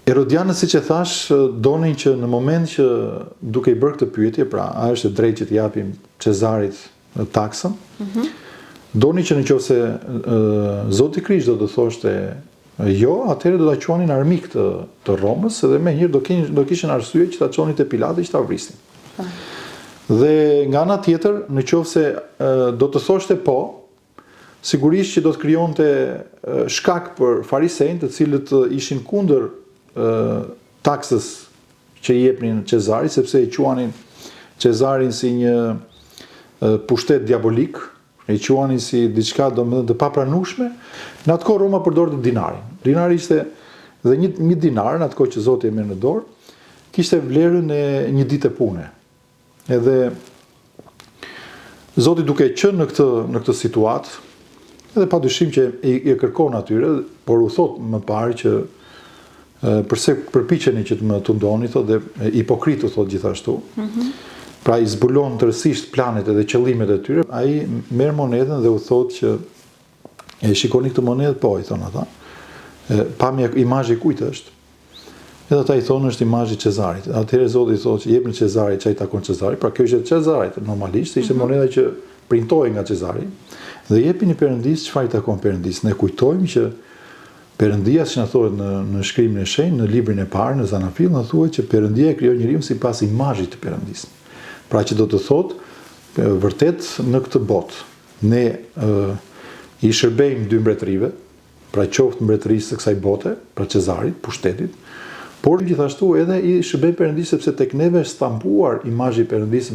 Herodianët, siç e thash, donin që në moment që duke I bërë këtë pyetje, pra a është e drejtë që t'i japim Cezarit taksën, donin që nëse Zoti Krisht do të thoshte jo, atëherë do ta quanin armik të Romës dhe me njëherë do kishin arsye që ta çonin te Pilati që ta vrisnin. Dhe nga ana tjetër, nëse do të thoshte po, sigurisht që do të krijonte shkak për farisejnë, të cilët ishin kundër taksës që I jepnin Cezarit, sepse I quanin Cezarin si një pushtet diabolik, I quanin si diçka domethënë të papranueshme. Në atë kohë Roma përdorte dinarin. Dinari ishte dhe një dinar në atë kohë që Zoti e merr në dorë, kishte vlerën e një dite pune. Edhe Zoti duke qenë në këtë situatë, edhe padyshim që I kërkon atyre, por u thot më parë që përse përpiqeni që të më tundoni, thotë, dhe hipokritë thot gjithashtu. Pra I zbulon tërësisht planet edhe qëllimet e tyre, ai merr monedën dhe u thot që e shikoni këtë monedë, po, I thonë ata. Pamja imazhi kujt është? Edhe ata I thonë është imazhi I Cezarit. Atëherë Zoti I thotë që jepni Cezarit çai takon Cezarit. Pra kjo ishte Cezarit normalisht, ishte moneda që printohej nga Cezari. Dhe jepini Perëndisë çfarë I takon Perëndisë. Ne kujtojmë që Perëndia, si na thuhet në shkrimin e shenjtë, në librin e parë, në Zanafill, na thuhet që Perëndia e krijoi njeriu sipas imazhit të Perëndisë. Pra që do të thotë vërtet në këtë botë ne I shërbejmë dy mbretërive, pra qoftë mbretërisë së kësaj bote, pra Cezarit, pushtetit, por gjithashtu edhe I shërbejmë Perëndisë sepse tek neve është stampuar imazhi I Perëndisë